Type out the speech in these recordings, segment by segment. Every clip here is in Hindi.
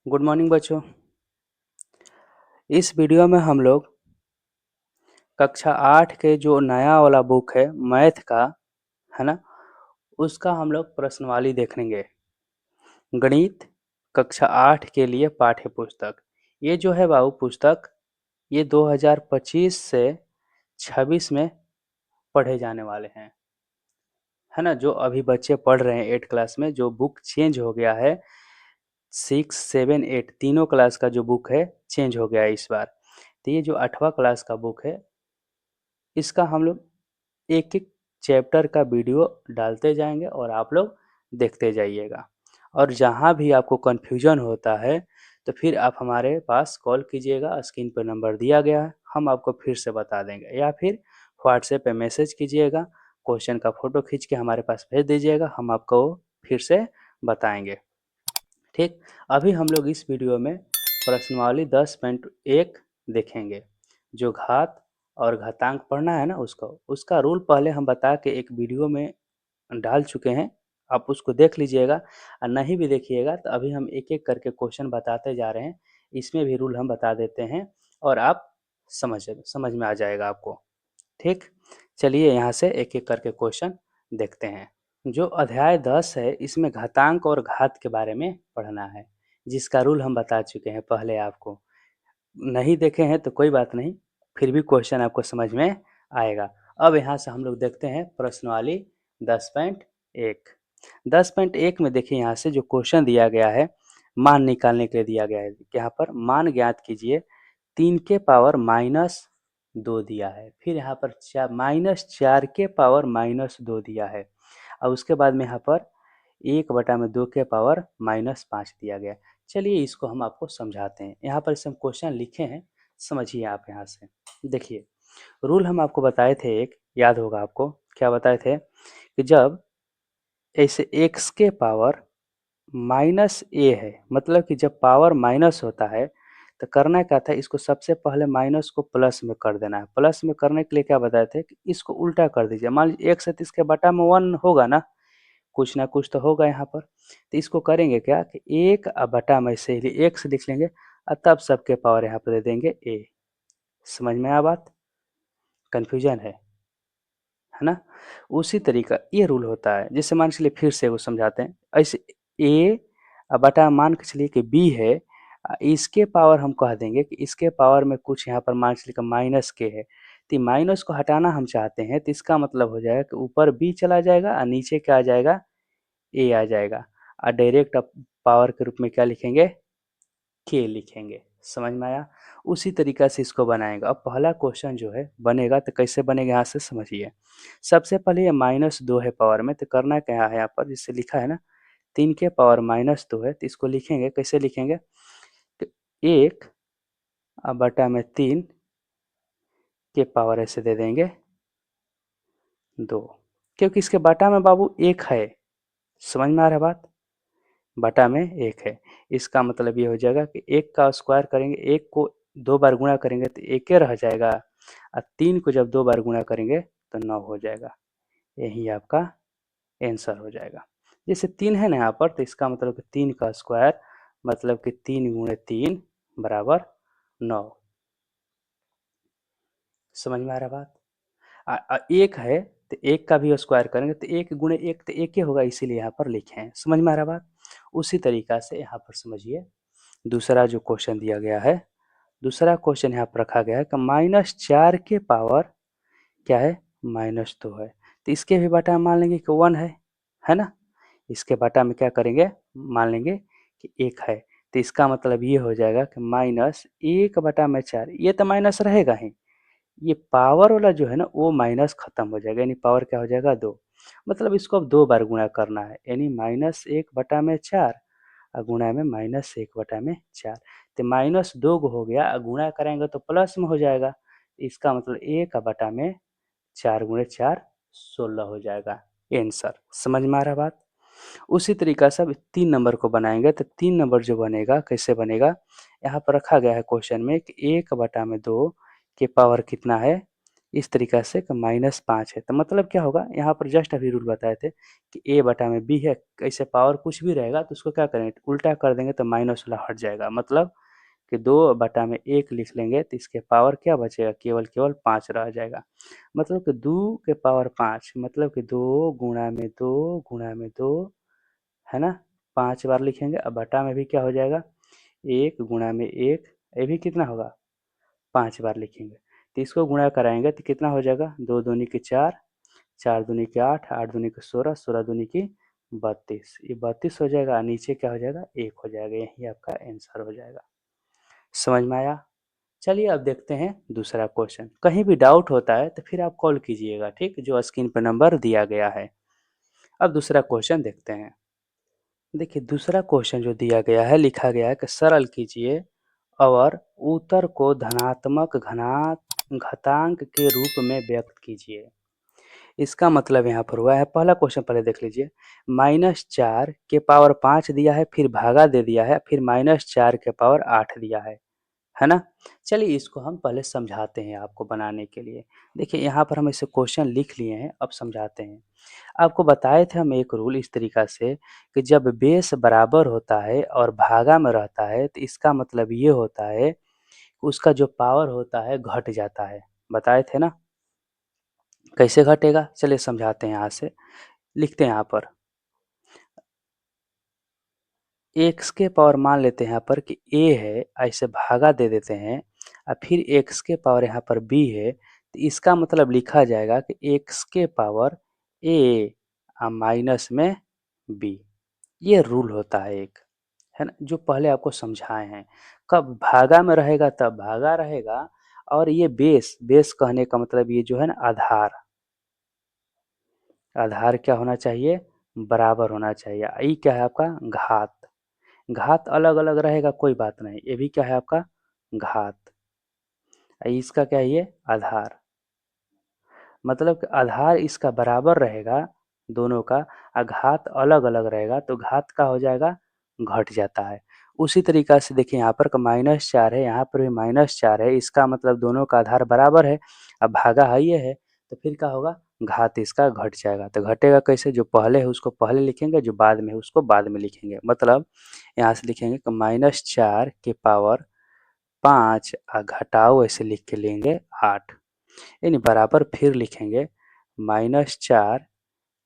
गुड मॉर्निंग बच्चों। इस वीडियो में हम लोग कक्षा 8 के जो नया वाला बुक है मैथ का, है ना, उसका हम लोग प्रश्नवाली देखेंगे। गणित कक्षा 8 के लिए पाठ्य पुस्तक। ये जो है बाबू पुस्तक, ये 2025 से 26 में पढ़े जाने वाले हैं, है ना। जो अभी बच्चे पढ़ रहे हैं 8 क्लास में, जो बुक चेंज हो गया है, 6, 7, 8 तीनों क्लास का जो बुक है चेंज हो गया है इस बार। तो ये जो 8वां क्लास का बुक है, इसका हम लोग एक एक चैप्टर का वीडियो डालते जाएंगे और आप लोग देखते जाइएगा। और जहाँ भी आपको कन्फ्यूजन होता है तो फिर आप हमारे पास कॉल कीजिएगा, स्क्रीन पर नंबर दिया गया है, हम आपको फिर से बता देंगे। या फिर व्हाट्सएप पे मैसेज कीजिएगा, क्वेश्चन का फोटो खींच के हमारे पास भेज दीजिएगा, हम आपको फिर से बताएंगे। ठीक, अभी हम लोग इस वीडियो में प्रश्नावली 10.1 देखेंगे। जो घात और घातांक पढ़ना है ना, उसका रूल पहले हम बता के एक वीडियो में डाल चुके हैं, आप उसको देख लीजिएगा। और नहीं भी देखिएगा तो अभी हम एक एक करके क्वेश्चन बताते जा रहे हैं, इसमें भी रूल हम बता देते हैं और आप समझ में आ जाएगा आपको। ठीक, चलिए यहाँ से एक एक करके क्वेश्चन देखते हैं। जो अध्याय 10 है, इसमें घातांक और घात के बारे में पढ़ना है, जिसका रूल हम बता चुके हैं पहले आपको। नहीं देखे हैं तो कोई बात नहीं, फिर भी क्वेश्चन आपको समझ में आएगा। अब यहाँ से हम लोग देखते हैं प्रश्नवाली 10.1। 10.1 में देखिए, यहाँ से जो क्वेश्चन दिया गया है, मान निकालने के लिए दिया गया है। यहाँ पर मान ज्ञात कीजिए, 3 के पावर -2 दिया है, फिर यहाँ पर -4 के पावर -2 दिया है, और उसके बाद में यहाँ पर 1/2 के पावर -5 दिया गया। चलिए इसको हम आपको समझाते हैं। यहाँ पर इसे हम क्वेश्चन लिखे हैं, समझिए आप। यहाँ से देखिए, रूल हम आपको बताए थे, एक याद होगा आपको, क्या बताए थे कि जब ऐसे x के पावर -a है, मतलब कि जब पावर माइनस होता है तो करना क्या था, इसको सबसे पहले माइनस को प्लस में कर देना है। प्लस में करने के लिए क्या बताए थे कि इसको उल्टा कर दीजिए। मान लीजिए x है तो इसके बटा में 1 होगा ना, कुछ ना कुछ तो होगा यहाँ पर। तो इसको करेंगे क्या कि 1 बटा में से x लिख लेंगे और तब सबके पावर यहाँ पर दे देंगे a। समझ में आया बात? कन्फ्यूजन है ना। उसी तरीका ये रूल होता है। जैसे मान के चलिए फिर से वो समझाते हैं, ऐसे a बटा मान के चलिए कि b है, इसके पावर हम कह देंगे कि इसके पावर में कुछ यहाँ पर मान के चलिए माइनस के है, तो माइनस को हटाना हम चाहते हैं, तो इसका मतलब हो जाएगा कि ऊपर b चला जाएगा और नीचे क्या आ जाएगा, a आ जाएगा। और डायरेक्ट अब पावर के रूप में क्या लिखेंगे, k लिखेंगे। समझ में आया? उसी तरीका से इसको बनाएगा। अब पहला क्वेश्चन जो है बनेगा तो कैसे बनेगा, यहाँ से समझिए। सबसे पहले ये -2 है पावर में, तो करना क्या है, यहाँ पर जिससे लिखा है ना 3 के पावर -2 है, तो इसको लिखेंगे, कैसे लिखेंगे, तो 1 बटा में 3 के पावर ऐसे दे देंगे 2, क्योंकि इसके बटा में बाबू 1 है। समझ में आ रहा है बात? बटा में 1 है, इसका मतलब ये हो जाएगा कि 1 का स्क्वायर करेंगे, 1 को 2 बार गुणा करेंगे तो 1 ही रह जाएगा, और 3 को जब 2 बार गुणा करेंगे तो 9 हो जाएगा। यही आपका आंसर हो जाएगा। जैसे 3 है ना यहाँ पर, तो इसका मतलब कि 3 का स्क्वायर मतलब कि 3 गुणे 3 बराबर 9। समझ में आ रहा बात? 1 है तो 1 का भी स्क्वायर करेंगे तो 1 गुणे 1 तो 1 ही होगा, इसीलिए यहाँ पर लिखे हैं। समझ में आ रहा बात? उसी तरीका से यहाँ पर समझिए, दूसरा जो क्वेश्चन दिया गया है, दूसरा क्वेश्चन यहाँ पर रखा गया है कि -4 के पावर क्या है, -2 है, तो इसके भी बटा मान लेंगे कि 1 है ना। इसके बटा में क्या करेंगे, मान लेंगे कि 1 है, तो इसका मतलब ये हो जाएगा कि -1/4, ये तो माइनस रहेगा ही, ये पावर वाला जो है ना वो माइनस खत्म हो जाएगा, यानी पावर क्या हो जाएगा 2। मतलब इसको अब 2 बार गुणा करना है, यानी -1/4 और गुणा में -1/4, तो -2 हो गया और गुणा करेंगे तो प्लस में हो जाएगा। इसका मतलब 1/4 गुणे 4 16 हो जाएगा आंसर। समझ में आ रहा बात? उसी तरीका से अब 3 नंबर को बनाएंगे, तो 3 नंबर जो बनेगा कैसे बनेगा, यहाँ पर रखा गया है क्वेश्चन में कि 1/2 के पावर कितना है, इस तरीक़ा से कि -5 है, तो मतलब क्या होगा यहाँ पर जस्ट अभी रूल बताए थे कि a बटा में b है, ऐसे पावर कुछ भी रहेगा तो उसको क्या करेंगे उल्टा कर देंगे तो माइनस वाला हट जाएगा, मतलब कि 2 बटा में 1 लिख लेंगे तो इसके पावर क्या बचेगा केवल 5 रह जाएगा। मतलब कि 2 के पावर 5 मतलब कि 2 गुणा में 2 गुणा में 2 है ना, 5 बार लिखेंगे। अब बटा में भी क्या हो जाएगा 1 गुणा में 1, ये भी कितना होगा 5 बार लिखेंगे। तो इसको गुणा कराएंगे तो कितना हो जाएगा 2 दूनी की 4, 4 दूनी की 8, 8 दूनी की 16, 16 दूनी की 32, ये 32 हो जाएगा, नीचे क्या हो जाएगा 1 हो जाएगा, यही आपका आंसर हो जाएगा। समझ में आया? चलिए अब देखते हैं दूसरा क्वेश्चन। कहीं भी डाउट होता है तो फिर आप कॉल कीजिएगा, ठीक, जो स्क्रीन पर नंबर दिया गया है। अब दूसरा क्वेश्चन देखते हैं। देखिए दूसरा क्वेश्चन जो दिया गया है, लिखा गया है कि सरल कीजिए और उत्तर को धनात्मक घातांक के रूप में व्यक्त कीजिए। इसका मतलब यहाँ पर हुआ है, पहला क्वेश्चन पहले देख लीजिए, -4 के पावर 5 दिया है, फिर भागा दे दिया है, फिर -4 के पावर 8 दिया है ना? चलिए इसको हम पहले समझाते हैं आपको बनाने के लिए। देखिए यहाँ पर हम ऐसे क्वेश्चन लिख लिए हैं, अब समझाते हैं। आपको बताए थे हम एक रूल इस तरीका से कि जब बेस बराबर होता है और भागा में रहता है तो इसका मतलब ये होता है उसका जो पावर होता है घट जाता है। बताए थे ना? कैसे घटेगा? चलिए समझाते हैं यहाँ से। लिखते हैं यहाँ पर एक्स के पावर मान लेते हैं यहाँ पर कि a है, ऐसे भागा दे देते हैं और फिर x के पावर यहाँ पर b है, तो इसका मतलब लिखा जाएगा कि x के पावर a माइनस में b। ये रूल होता है एक, है ना, जो पहले आपको समझाए हैं। कब भागा में रहेगा तब भागा रहेगा, और ये बेस बेस कहने का मतलब ये जो है ना आधार, आधार क्या होना चाहिए बराबर होना चाहिए। ई क्या है आपका घात, घात अलग अलग रहेगा कोई बात नहीं, ये भी क्या है आपका घात, इसका क्या है ये आधार, मतलब कि आधार इसका बराबर रहेगा दोनों का, घात अलग अलग रहेगा तो घात का हो जाएगा घट जाता है। उसी तरीका से देखिए यहाँ पर -4 है, यहाँ पर भी -4 है, इसका मतलब दोनों का आधार बराबर है, अब भागा है ये है, तो फिर क्या होगा घात इसका घट जाएगा। तो घटेगा कैसे, जो पहले है उसको पहले लिखेंगे, जो बाद में है उसको बाद में लिखेंगे। मतलब यहाँ से लिखेंगे कि -4 के पावर 5 घटाओ ऐसे लिख के लेंगे 8, यानी बराबर फिर लिखेंगे -4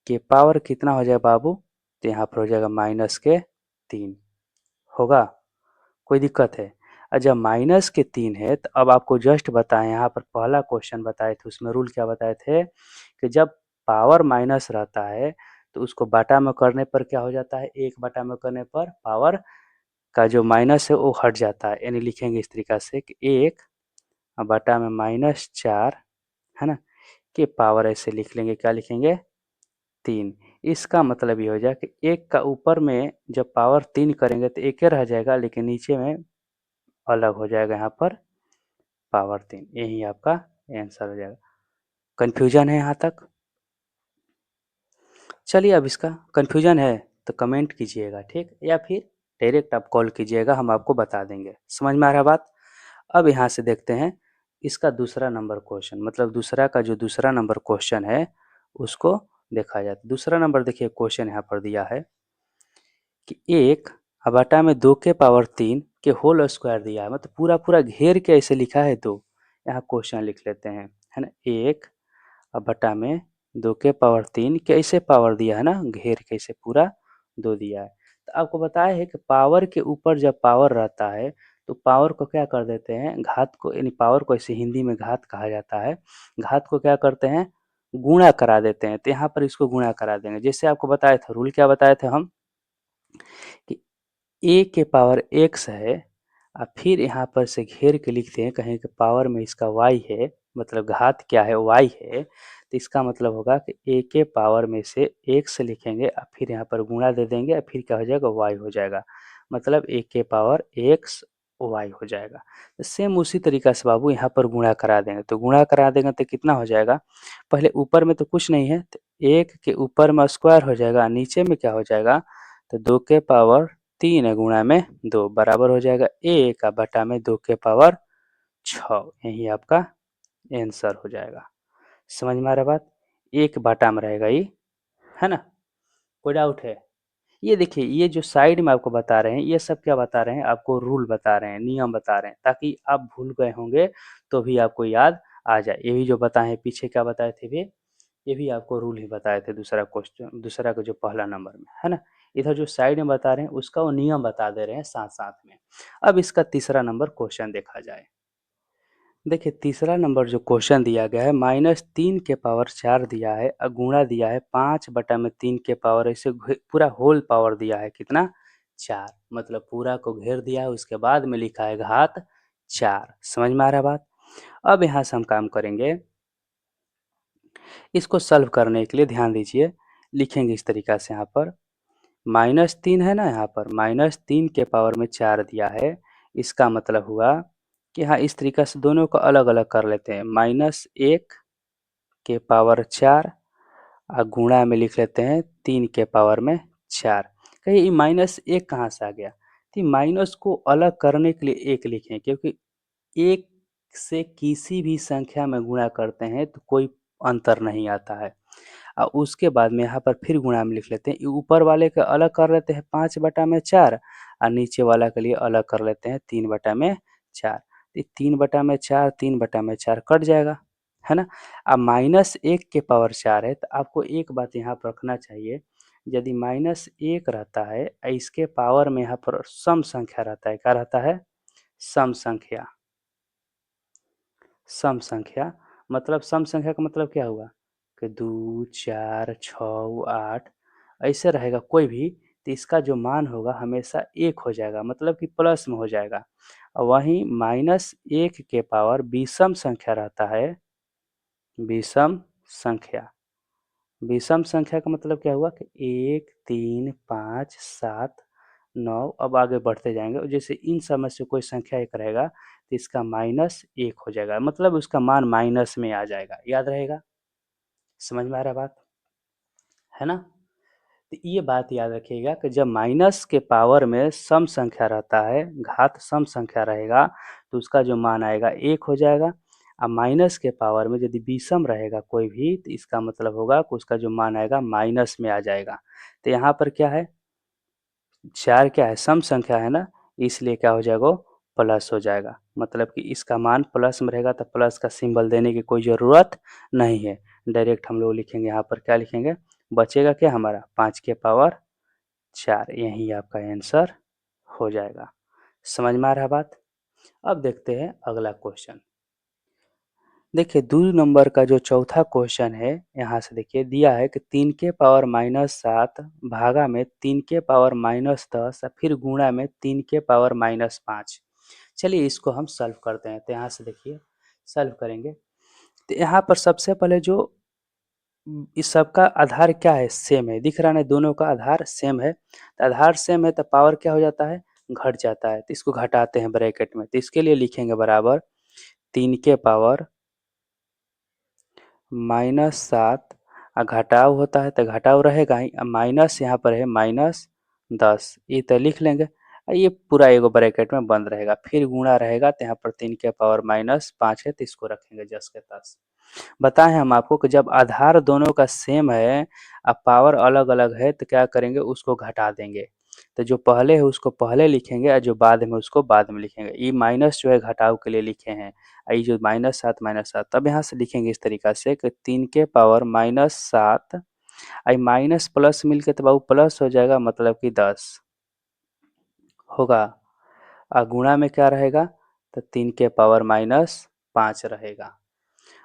के पावर कितना हो जाएगा बाबू, तो यहाँ पर हो जाएगा -3 होगा, कोई दिक्कत है? और जब -3 है तो अब आपको जस्ट बताएं, यहाँ पर पहला क्वेश्चन बताए थे उसमें रूल क्या बताए थे कि जब पावर माइनस रहता है तो उसको बटा में करने पर क्या हो जाता है, 1 बटा में करने पर पावर का जो माइनस है वो हट जाता है, यानी लिखेंगे इस तरीका से कि 1 बटा में -4 है ना के पावर ऐसे लिख लेंगे, क्या लिखेंगे 3। इसका मतलब ये हो जाए कि 1 का ऊपर में जब पावर 3 करेंगे तो 1 ही रह जाएगा, लेकिन नीचे में अलग हो जाएगा यहाँ पर पावर 3, यही आपका आंसर हो जाएगा। कन्फ्यूजन है यहाँ तक? चलिए अब इसका कन्फ्यूजन है तो कमेंट कीजिएगा, ठीक, या फिर डायरेक्ट आप कॉल कीजिएगा, हम आपको बता देंगे। समझ में आ रहा बात? अब यहाँ से देखते हैं इसका दूसरा नंबर क्वेश्चन, मतलब दूसरा का जो दूसरा नंबर क्वेश्चन है उसको देखा जाए। दूसरा नंबर देखिए क्वेश्चन यहाँ पर दिया है कि 1 बटा में 2 के पावर 3 के होल स्क्वायर दिया है, मतलब पूरा पूरा घेर के ऐसे लिखा है। तो यहाँ क्वेश्चन लिख लेते हैं, है ना, 1 बटा में 2 के पावर 3 कैसे पावर दिया है ना, घेर के ऐसे पूरा 2 दिया है। तो आपको बताया है कि पावर के ऊपर जब पावर रहता है तो पावर को क्या कर देते हैं, घात को, यानी पावर को ऐसे हिंदी में घात कहा जाता है, घात को क्या करते हैं गुणा करा देते हैं। तो यहाँ पर इसको गुणा करा देंगे, जैसे आपको बताया था रूल क्या बताए थे हम कि ए के पावर x है, फिर यहाँ पर से घेर के लिखते हैं कहीं के पावर में इसका y है, मतलब घात क्या है y है, तो इसका मतलब होगा कि a के पावर में से x लिखेंगे और फिर यहाँ पर गुणा दे देंगे और फिर क्या हो जाएगा y हो जाएगा, मतलब a के पावर x y हो जाएगा। तो सेम उसी तरीका से बाबू यहाँ पर गुणा करा देंगे, तो गुणा करा देंगे तो कितना हो जाएगा, पहले ऊपर में तो कुछ नहीं है तो 1 के ऊपर में स्क्वायर हो जाएगा, नीचे में क्या हो जाएगा, तो 2 के पावर 3 गुणा में 2 बराबर हो जाएगा 1 बटा में 2 के पावर 6, यही आपका आंसर हो जाएगा। समझ में आ रहा बात? एक बाटा में रहेगा ये, है ना? कोई डाउट है? ये देखिए, ये जो साइड में आपको बता रहे हैं, ये सब क्या बता रहे हैं? आपको रूल बता रहे हैं, नियम बता रहे हैं, ताकि आप भूल गए होंगे तो भी आपको याद आ जाए। ये भी जो बताए हैं, पीछे क्या बताए थे वे, ये भी आपको रूल ही बताए थे दूसरा क्वेश्चन, दूसरा का जो पहला नंबर में, है ना? इधर जो साइड में बता रहे हैं उसका वो नियम बता दे रहे हैं साथ साथ में। अब इसका तीसरा नंबर क्वेश्चन देखा जाए। देखिए, तीसरा नंबर जो क्वेश्चन दिया गया है, -3 के पावर 4 दिया है, गुणा दिया है 5/3 के पावर, ऐसे पूरा होल पावर दिया है कितना, 4, मतलब पूरा को घेर दिया है, उसके बाद में लिखा है घात 4। समझ में आ रहा है बात? अब यहाँ से हम काम करेंगे, इसको सॉल्व करने के लिए ध्यान दीजिए, लिखेंगे इस तरीका से यहाँ पर, -3 है ना, यहाँ पर -3 के पावर में 4 दिया है, इसका मतलब हुआ कि हाँ, इस तरीका से दोनों को अलग अलग कर लेते हैं, -1 के पावर 4 और गुणा में लिख लेते हैं 3 के पावर में 4। कहिए ये -1 कहाँ से आ गया? तो माइनस को अलग करने के लिए 1 लिखें, क्योंकि 1 से किसी भी संख्या में गुणा करते हैं तो कोई अंतर नहीं आता है। और उसके बाद में यहाँ पर फिर गुणा में लिख लेते हैं, ऊपर वाले का अलग कर लेते हैं 5/4 और नीचे वाला के लिए अलग कर लेते हैं 3/4। 3/4 3/4 कट जाएगा, है ना? अब -1 के पावर 4 है, तो आपको एक बात यहाँ पर रखना चाहिए, यदि -1 रहता है, इसके पावर में यहाँ पर सम संख्या रहता है, क्या रहता है? सम संख्या। सम संख्या, मतलब सम संख्या का मतलब क्या हुआ कि 2 4 6 8 ऐसे रहेगा कोई भी, तो इसका जो मान होगा हमेशा 1 हो जाएगा, मतलब कि प्लस में हो जाएगा। और वहीं -1 के पावर विषम संख्या रहता है, विषम संख्या। विषम संख्या का मतलब क्या हुआ कि 1 3 5 7 9, अब आगे बढ़ते जाएंगे, जैसे इन सब में से कोई संख्या एक रहेगा तो इसका -1 हो जाएगा, मतलब उसका मान माइनस में आ जाएगा, याद रहेगा? समझ में आ रहा बात, है ना? तो ये बात याद रखिएगा कि जब माइनस के पावर में सम संख्या रहता है, घात सम संख्या रहेगा, तो उसका जो मान आएगा 1 हो जाएगा। अब माइनस के पावर में यदि विषम रहेगा कोई भी, तो इसका मतलब होगा कि उसका जो मान आएगा माइनस में आ जाएगा। तो यहाँ पर क्या है, 4 क्या है, सम संख्या है ना, इसलिए क्या हो जाएगा, प्लस हो जाएगा, मतलब कि इसका मान प्लस में रहेगा, तो प्लस का सिंबल देने की कोई ज़रूरत नहीं है, डायरेक्ट हम लोग लिखेंगे, यहाँ पर क्या लिखेंगे, बचेगा क्या हमारा 5 के पावर 4, यही आपका आंसर हो जाएगा। समझ में आ रहा है बात? अब देखते हैं अगला क्वेश्चन। देखिए, 2 नंबर का जो चौथा क्वेश्चन है, यहाँ से देखिए दिया है कि 3 के पावर -7 भागा में 3 के पावर -10 और फिर गुणा में 3 के पावर -5। चलिए इसको हम सॉल्व करते हैं, तो यहाँ से देखिए सॉल्व करेंगे, तो यहाँ पर सबसे पहले जो इस सब का आधार क्या है, सेम है, दिख रहा है ना, दोनों का आधार सेम है, तो आधार सेम है तो पावर क्या हो जाता है, घट जाता है, तो इसको घटाते हैं ब्रैकेट में, तो इसके लिए लिखेंगे बराबर 3 के पावर -7 और घटाव होता है तो घटाव रहेगा ही, माइनस यहाँ पर है -10, ये तो लिख लेंगे, ये पूरा एगो ब्रैकेट में बंद रहेगा, फिर गुणा रहेगा, तो यहाँ पर 3 के पावर -5 है, तो इसको रखेंगे जस के तस। बताएं हम आपको कि जब आधार दोनों का सेम है, अब पावर अलग अलग है, तो क्या करेंगे, उसको घटा देंगे, तो जो पहले है उसको पहले लिखेंगे और जो बाद में उसको बाद में लिखेंगे, ये माइनस जो है घटाव के लिए लिखे हैं, ये जो -7 तब यहाँ से लिखेंगे इस तरीका से कि 3 के पावर -7 आई माइनस प्लस मिलके तो बाबू प्लस हो जाएगा, मतलब कि 10 होगा, और गुणा में क्या रहेगा, तो 3 के पावर -5 रहेगा।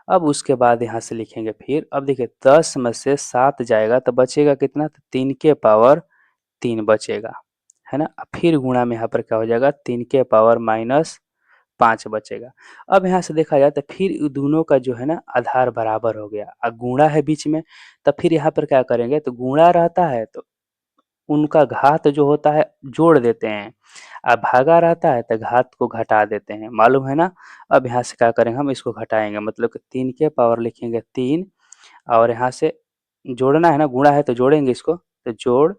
अब उसके बाद यहाँ से लिखेंगे फिर, अब देखिए 10 में से 7 जाएगा तो बचेगा कितना, तो 3 के पावर 3 बचेगा, है ना? फिर गुणा में यहाँ पर क्या हो जाएगा, 3 के पावर -5 बचेगा। अब यहाँ से देखा जाए तो फिर दोनों का जो है ना आधार बराबर हो गया, और गुणा है बीच में, तो फिर यहाँ पर क्या करेंगे, तो गुणा रहता है तो उनका घात जो होता है जोड़ देते हैं, भागा रहता है तो घात को घटा देते हैं, मालूम है ना? अब यहाँ से क्या करेंगे, हम इसको घटाएंगे, मतलब कि 3 के पावर लिखेंगे 3, और यहाँ से जोड़ना है ना, गुणा है तो जोड़ेंगे इसको, तो जोड़,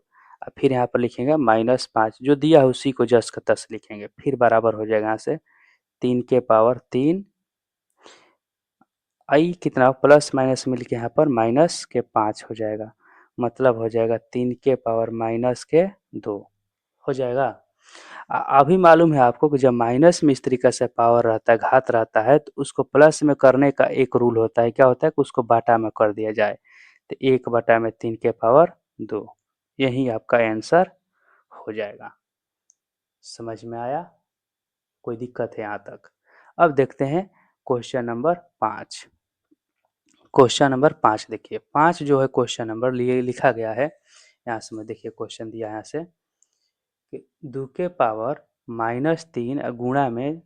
फिर यहाँ पर लिखेंगे -5, जो दिया है उसी को जस का तस लिखेंगे, फिर बराबर हो जाएगा यहाँ से 3 के पावर 3 आई कितना प्लस माइनस मिलके यहाँ पर माइनस के 5 हो जाएगा, मतलब हो जाएगा 3 के पावर माइनस के 2 हो जाएगा। अभी मालूम है आपको कि जब माइनस में इस तरीके से पावर रहता है, घात रहता है, तो उसको प्लस में करने का एक रूल होता है, क्या होता है कि उसको बाटा में कर दिया जाए, तो 1/3 के पावर 2, यही आपका आंसर हो जाएगा। समझ में आया? कोई दिक्कत है यहाँ तक? अब देखते हैं क्वेश्चन नंबर 5। क्वेश्चन नंबर 5 देखिए, 5 जो है क्वेश्चन नंबर लिए लिखा गया है, यहाँ से मैं देखिए क्वेश्चन दिया है यहाँ से कि 2 के पावर -3 गुणा में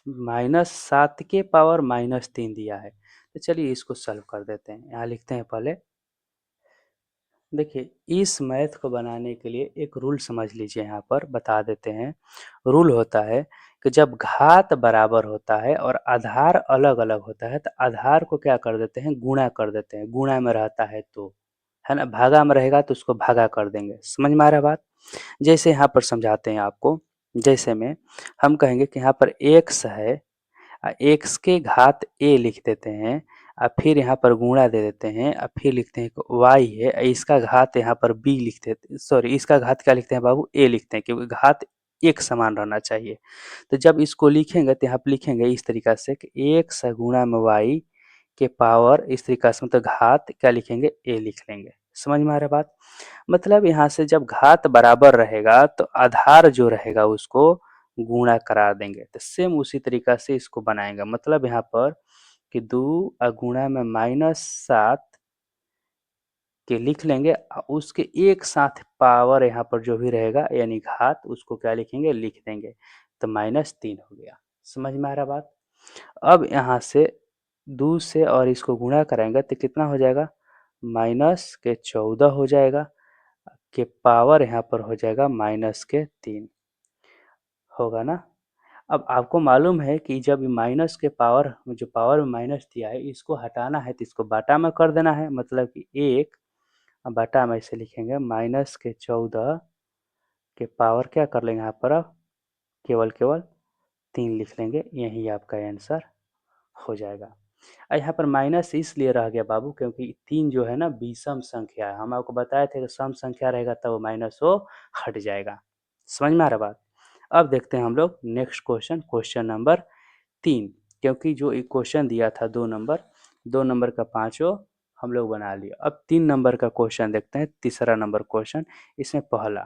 -7 के पावर -3 दिया है। तो चलिए इसको सॉल्व कर देते हैं। यहाँ लिखते हैं पहले, देखिए इस मैथ को बनाने के लिए एक रूल समझ लीजिए, यहाँ पर बता देते हैं। रूल होता है कि जब घात बराबर होता है और आधार अलग अलग होता है, तो आधार को क्या कर देते हैं, गुणा कर देते हैं। गुणा में रहता है तो, है ना, भागा में रहेगा तो उसको भागा कर देंगे। समझ में आ रहा है बात? जैसे यहाँ पर समझाते हैं आपको, जैसे में हम कहेंगे कि यहाँ पर x है, एक्स के घात ए लिख देते हैं, फिर यहाँ पर गुणा दे देते हैं, फिर लिखते हैं कि वाई है, इसका घात यहाँ पर बी लिख देते, सॉरी इसका घात क्या लिखते हैं बाबू, ए लिखते हैं, क्योंकि घात एक समान रहना चाहिए। तो जब इसको लिखेंगे तो यहाँ पर लिखेंगे इस तरीका से कि एक्स गुणा में वाई के पावर, इस तरीका से मतलब घात क्या लिखेंगे, ए लिख लेंगे। समझ में आ रहा है बात? मतलब यहाँ से जब घात बराबर रहेगा तो आधार जो रहेगा उसको गुणा करा देंगे, तो सेम उसी तरीका से इसको बनाएंगे। मतलब यहाँ पर कि 2 गुणा में -7 के लिख लेंगे, उसके एक साथ पावर यहाँ पर जो भी रहेगा यानी घात, उसको क्या लिखेंगे, लिख देंगे, तो -3 हो गया। समझ में आ रहा बात? अब यहाँ से 2 से और इसको गुणा कराएंगे तो कितना हो जाएगा, -14 हो जाएगा, के पावर यहाँ पर हो जाएगा -3 होगा ना। अब आपको मालूम है कि जब माइनस के पावर, जो पावर में माइनस दिया है, इसको हटाना है तो इसको बाटा में कर देना है, मतलब कि 1 बाटा में इसे लिखेंगे -14 के पावर क्या कर लेंगे यहाँ पर, अब केवल केवल 3 लिख लेंगे, यही आपका आंसर हो जाएगा। यहाँ पर माइनस इसलिए रह गया बाबू क्योंकि 3 जो है ना विषम संख्या है, हम आपको बताए थे कि सम संख्या रहेगा तब वो माइनस वो हट जाएगा। समझ में आ रहा बात? अब देखते हैं हम लोग नेक्स्ट क्वेश्चन, क्वेश्चन नंबर 3, क्योंकि जो एक क्वेश्चन दिया था 2 नंबर का पाँचों हम लोग बना लिया। अब 3 नंबर का क्वेश्चन देखते हैं, तीसरा नंबर क्वेश्चन। इसमें पहला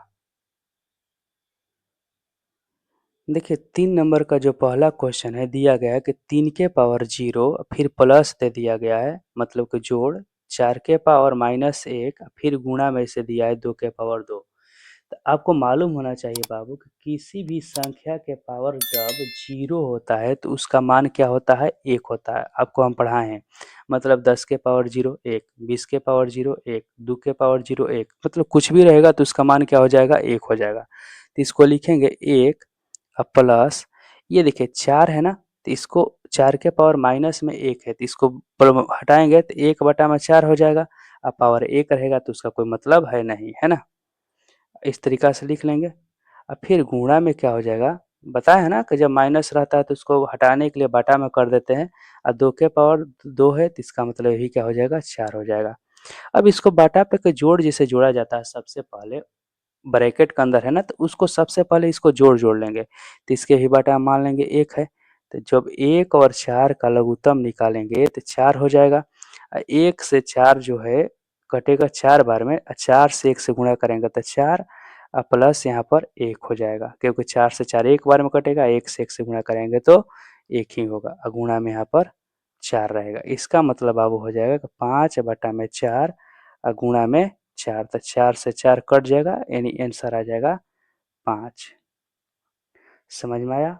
देखिए 3 नंबर का जो पहला क्वेश्चन है, दिया गया है कि 3 के पावर 0 फिर प्लस दे दिया गया है, मतलब कि जोड़ 4 के पावर -1 फिर गुणा में से दिया है 2 के पावर 2। तो आपको मालूम होना चाहिए बाबू कि किसी भी संख्या के पावर जब 0 होता है तो उसका मान क्या होता है, 1 होता है। आपको हम पढ़ाए हैं, मतलब 10 के पावर 0 1, 20 के पावर 0 1, 2 के पावर 0 1, मतलब कुछ भी रहेगा तो उसका मान क्या हो जाएगा, 1 हो जाएगा। तो इसको लिखेंगे 1 प्लस, ये देखिए 4 है ना, तो इसको 4 के पावर माइनस में 1 है तो इसको हटाएंगे तो 1/4 हो जाएगा। अब पावर 1 रहेगा तो उसका कोई मतलब है नहीं, है ना। इस तरीका से लिख लेंगे। अब फिर गुणा में क्या हो जाएगा, बताया है ना कि जब माइनस रहता है तो उसको हटाने के लिए बाटा में कर देते हैं, और 2 के पावर 2 है तो इसका मतलब यही क्या हो जाएगा, 4 हो जाएगा। अब इसको बाटा पे के जोड़ जिसे जोड़ा जाता है सबसे पहले, ब्रैकेट के अंदर है ना, तो उसको सबसे पहले इसको जोड़ लेंगे, तो इसके ही बाटा मान लेंगे 1 है, तो जब 1 और 4 का लघुत्तम निकालेंगे तो 4 हो जाएगा। 1 से 4 जो है कटेगा 4 बार में, 4 से 1 से गुणा करेंगे तो 4 प्लस यहाँ पर 1 हो जाएगा, क्योंकि 4 से 4 एक बार में कटेगा, 1 से 1 से गुणा करेंगे तो 1 ही होगा, और गुणा में यहाँ पर 4 रहेगा। इसका मतलब अब हो जाएगा कि 5/4 गुणा में 4, तो 4 से 4 कट जाएगा, यानी आंसर आ जाएगा 5। समझ में आया?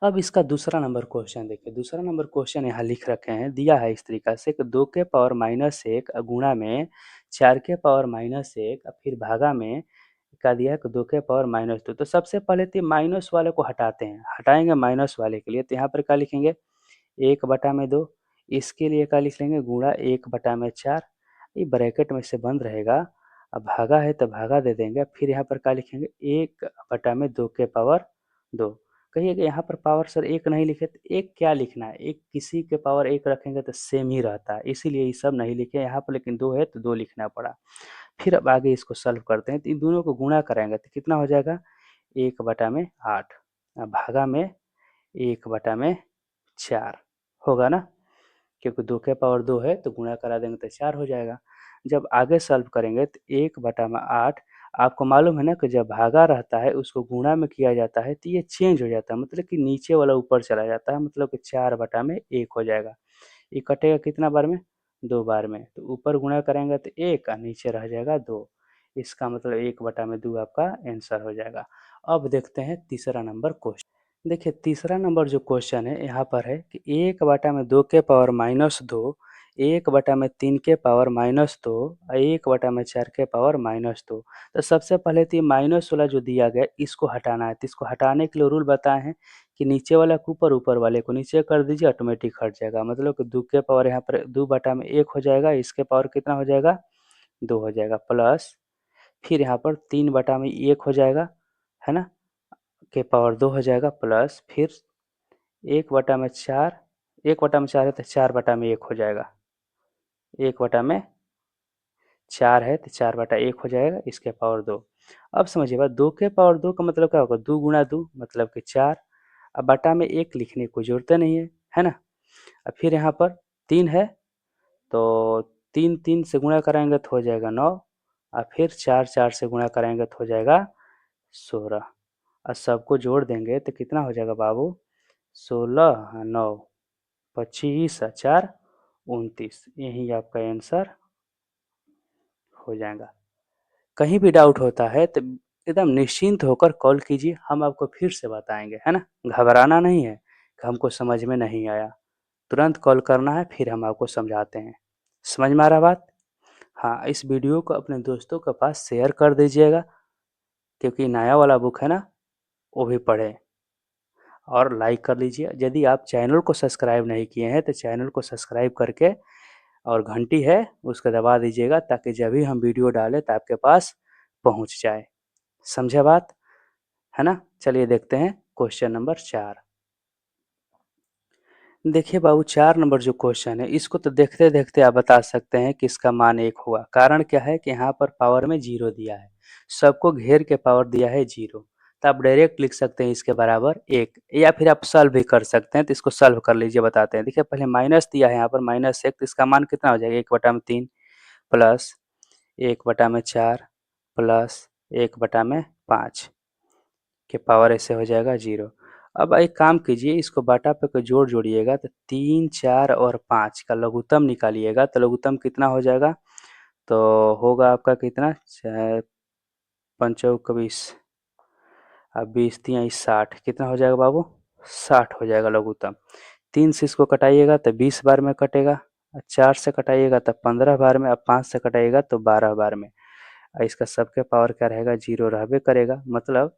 अब इसका दूसरा नंबर क्वेश्चन देखिए, दूसरा नंबर क्वेश्चन यहाँ लिख रखे हैं, दिया है इस तरीका से कि 2 के पावर -1 गुणा में 4 के पावर -1 फिर भागा में क्या दिया है कि 2 के पावर -2। तो सबसे पहले तो माइनस वाले को हटाते हैं, हटाएंगे माइनस वाले के लिए, तो यहाँ पर क्या लिखेंगे, 1/2, इसके लिए क्या लिख लेंगे, गुणा 1/4, ये ब्रैकेट में से बंद रहेगा। अब भागा है तो भागा दे देंगे, फिर यहाँ पर क्या लिखेंगे, 1/2 के पावर 2, कहिए कि यहाँ पर पावर सर 1 नहीं लिखे, तो 1 क्या लिखना है, एक किसी के पावर 1 रखेंगे तो सेम ही रहता है, इसीलिए ये सब नहीं लिखे यहाँ पर, लेकिन 2 है तो 2 लिखना पड़ा। फिर अब आगे इसको सॉल्व करते हैं, तो इन दोनों को गुणा करेंगे तो कितना हो जाएगा, 1/8, भागा में 1/4 होगा ना, क्योंकि 2 के पावर 2 है तो गुणा करा देंगे तो 4 हो जाएगा। जब आगे सॉल्व करेंगे तो 1/8, आपको मालूम है ना कि जब भागा रहता है उसको गुणा में किया जाता है तो ये चेंज हो जाता है, मतलब कि नीचे वाला ऊपर चला जाता है, मतलब कि 4/1 हो जाएगा। ये कटेगा कितना बार में, 2 बार में, तो ऊपर गुणा करेंगे तो 1 और नीचे रह जाएगा 2। इसका मतलब 1/2 आपका आंसर हो जाएगा। अब देखते हैं तीसरा नंबर क्वेश्चन। देखिए तीसरा नंबर जो क्वेश्चन है यहाँ पर है कि 1/2 के पावर -2, 1/3 के पावर -2 और 1/4 के पावर -2। तो सबसे पहले तो ये माइनस वाला जो दिया गया इसको हटाना है, तो इसको हटाने के लिए रूल बताए हैं कि नीचे वाला को ऊपर, ऊपर वाले को नीचे कर दीजिए, ऑटोमेटिक हट जाएगा। मतलब कि 2 के पावर यहाँ पर 2/1 हो जाएगा, इसके पावर कितना हो जाएगा, 2 हो जाएगा, प्लस फिर यहाँ पर 3/1 हो जाएगा, है ना, के पावर 2 हो जाएगा, प्लस फिर 1/4, 1/4 है तो 4/1 हो जाएगा, 1/4 है तो 4/1 हो जाएगा, इसके पावर 2। अब समझिए बात, 2 के पावर 2 का मतलब क्या होगा, 2 गुणा 2 मतलब कि 4। अब बटा में 1 लिखने की जरूरत नहीं है ना। अब फिर यहाँ पर 3 है तो 3 3 से गुणा कराएंगे तो हो जाएगा 9, और फिर 4 4 से गुणा कराएंगे तो हो जाएगा 16, और सबको जोड़ देंगे तो कितना हो जाएगा बाबू, 16 9 25 और 4 29, यही आपका आंसर हो जाएगा। कहीं भी डाउट होता है तो एकदम निश्चिंत होकर कॉल कीजिए, हम आपको फिर से बताएंगे, है ना, घबराना नहीं है कि हमको समझ में नहीं आया, तुरंत कॉल करना है, फिर हम आपको समझाते हैं। समझ में आ रहा बात। हाँ, इस वीडियो को अपने दोस्तों के पास शेयर कर दीजिएगा, क्योंकि नया वाला बुक है ना, वो भी पढ़े, और लाइक कर लीजिए। यदि आप चैनल को सब्सक्राइब नहीं किए हैं तो चैनल को सब्सक्राइब करके और घंटी है उसको दबा दीजिएगा, ताकि जब भी हम वीडियो डालें तो आपके पास पहुंच जाए। समझे बात, है ना। चलिए देखते हैं क्वेश्चन नंबर 4। देखिए बाबू, 4 नंबर जो क्वेश्चन है इसको तो देखते देखते आप बता सकते हैं कि इसका मान 1 हुआ। कारण क्या है कि यहाँ पर पावर में 0 दिया है, सबको घेर के पावर दिया है 0, तो आप डायरेक्ट लिख सकते हैं इसके बराबर 1, या फिर आप सॉल्व भी कर सकते हैं। तो इसको सॉल्व कर लीजिए, बताते हैं। देखिए पहले माइनस दिया है यहाँ पर -1, तो इसका मान कितना हो जाएगा, 1/3 प्लस 1/4 प्लस 1/5 के पावर ऐसे हो जाएगा 0। अब एक काम कीजिए, इसको बाटा पे को जोड़ जोड़िएगा तो 3 4 और 5 का लघुत्तम निकालिएगा, तो लघुत्तम कितना हो जाएगा, तो होगा आपका कितना, 5 20, अब 20 3 60, कितना हो जाएगा बाबू, 60 हो जाएगा लघुत्तम। 3 से इसको कटाइएगा तो 20 बार में कटेगा, 4 से कटाइएगा तो 15 बार में, अब 5 से कटाइएगा तो 12 बार में। इसका सबके पावर क्या रहेगा, 0 रहबे करेगा। मतलब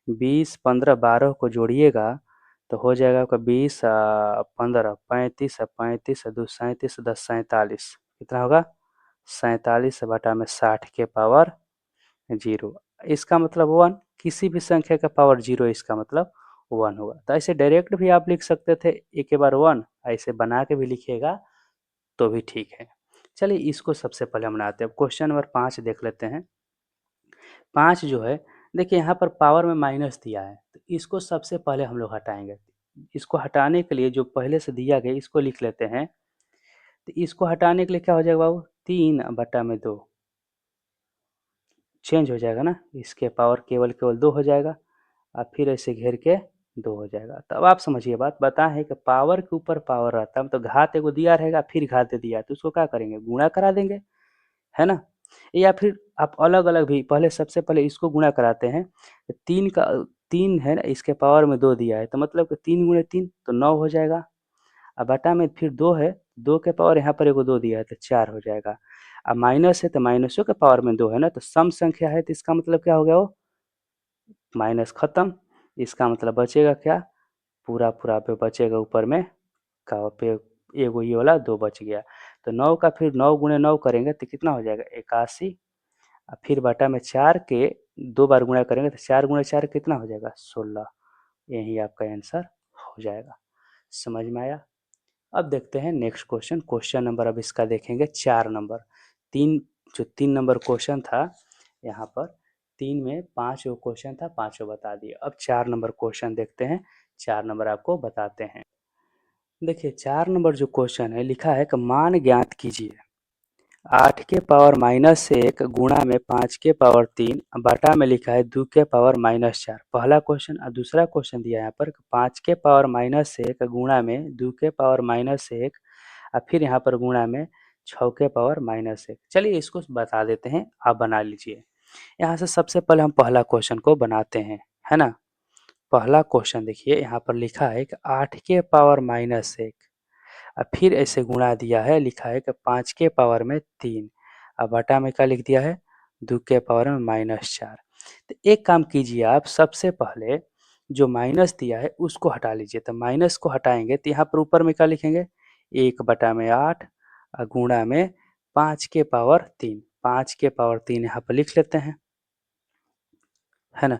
20 15 12 को जोड़िएगा तो हो जाएगा आपका 20 15 35 35 2 37 10 47, कितना होगा, 47 बटा में 60 के पावर 0। इसका मतलब 1, किसी भी संख्या का पावर 0, इसका मतलब 1 होगा। तो ऐसे डायरेक्ट भी आप लिख सकते थे, एक के बार 1, ऐसे बना के भी लिखिएगा तो भी ठीक है। चलिए इसको सबसे पहले हम बनाते हैं। क्वेश्चन नंबर 5 देख लेते हैं। 5 जो है, देखिए यहाँ पर पावर में माइनस दिया है, तो इसको सबसे पहले हम लोग हटाएंगे। इसको हटाने के लिए जो पहले से दिया गया इसको लिख लेते हैं। तो इसको हटाने के लिए क्या हो जाएगा बाबू, 3/2 चेंज हो जाएगा ना, इसके पावर केवल केवल 2 हो जाएगा, और फिर ऐसे घेर के 2 हो जाएगा। तो अब आप समझिए बात, बता है कि पावर के ऊपर पावर रहता है, तो घात एगो दिया रहेगा फिर घात दे दिया, तो उसको क्या करेंगे, गुणा करा देंगे, है ना। या फिर आप अलग अलग भी, पहले सबसे पहले इसको गुणा कराते हैं। 3 का 3 है ना, इसके पावर में 2 दिया है, तो मतलब कि 3 गुणे 3 तो 9 हो जाएगा। अब बटा में फिर 2 है, 2 के पावर यहाँ पर एगो 2 दिया है तो 4 हो जाएगा। अब माइनस है तो माइनसों के पावर में 2 है ना, तो सम संख्या है तो इसका मतलब क्या हो गया, वो माइनस खत्म। इसका मतलब बचेगा क्या, पूरा पूरा पे बचेगा ऊपर में का पे, एगो ये वाला 2 बच गया। तो 9 का फिर 9 गुणे 9 करेंगे तो कितना हो जाएगा, 81, और फिर बटा में 4 के 2 बार गुणा करेंगे तो 4 गुणे 4 कितना हो जाएगा, 16, यही आपका आंसर हो जाएगा। समझ में आया? अब देखते हैं नेक्स्ट क्वेश्चन। क्वेश्चन नंबर अब इसका देखेंगे 4 नंबर। 3 नंबर क्वेश्चन था यहाँ पर, 3 में 5 क्वेश्चन था, 5 बता दिए। अब 4 नंबर क्वेश्चन देखते हैं। 4 नंबर आपको बताते हैं। देखिए 4 नंबर जो क्वेश्चन है, लिखा है कि मान ज्ञात कीजिए 8 के पावर -1 गुणा में 5 के पावर 3 बटा में लिखा है 2 के पावर -4। पहला क्वेश्चन। और दूसरा क्वेश्चन दिया है यहाँ पर 5 के पावर -1 गुणा में 2 के पावर -1 और फिर यहाँ पर गुणा में 6 के पावर -1। चलिए इसको बता देते हैं, आप बना लीजिए। यहाँ से सबसे पहले हम पहला क्वेश्चन को बनाते हैं, है ना। पहला क्वेश्चन देखिए, यहाँ पर लिखा है कि 8 के पावर -1 और फिर ऐसे गुणा दिया है, लिखा है कि 5 के पावर में 3 और बटा में क्या लिख दिया है 2 के पावर में -4। तो एक काम कीजिए आप, सबसे पहले जो माइनस दिया है उसको हटा लीजिए। तो माइनस को हटाएंगे तो यहाँ पर ऊपर में क्या लिखेंगे 1 बटा में 8 और गुणा में 5 के पावर 3। 5 के पावर 3 यहाँ पर लिख लेते हैं, है ना।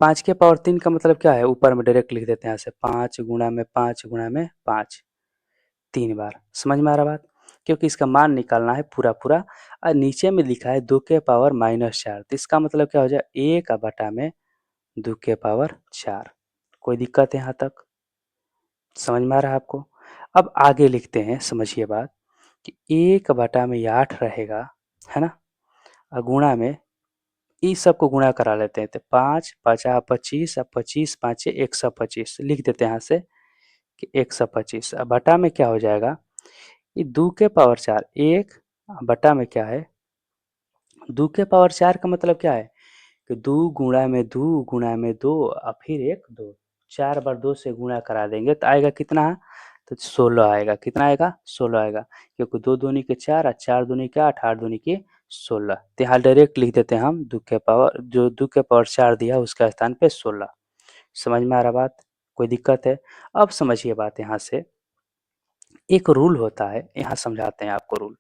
5 के पावर 3 का मतलब क्या है, ऊपर में डायरेक्ट लिख देते हैं यहाँ से 5 गुणा में 5 गुणा में 5 3 बार। समझ में आ रहा बात? क्योंकि इसका मान निकालना है पूरा पूरा। और नीचे में लिखा है 2 के पावर -4, तो इसका मतलब क्या हो जाए 1 बटा में 2 के पावर 4। कोई दिक्कत है यहाँ तक? समझ में आ रहा है आपको? अब आगे लिखते हैं, समझिए बात कि 1 बटा में 8 रहेगा, है ना। और गुणा में इस सबको गुणा करा लेते हैं, तो 5 5 25 और 25 5 125 लिख देते हैं यहाँ से कि 125। अब बटा में क्या हो जाएगा, ये 2 के पावर 4 1 बटा में क्या है 2 के पावर 4 का मतलब क्या है कि 2 गुणा में 2 गुणा में 2 और फिर एक 2, 4 बार 2 से गुणा करा देंगे तो आएगा कितना, तो 16 आएगा। कितना आएगा 16 आएगा, क्योंकि 2 दूनी के 4 और 4 दूनी के 8 8 दूनी के 16। तो यहाँ डायरेक्ट लिख देते हैं हम 2 के पावर, जो 2 के पावर 4 दिया उसका स्थान पे 16। समझ में आ रहा बात? कोई दिक्कत है? अब समझिए बात, यहाँ से एक रूल होता है, यहाँ समझाते हैं आपको रूल।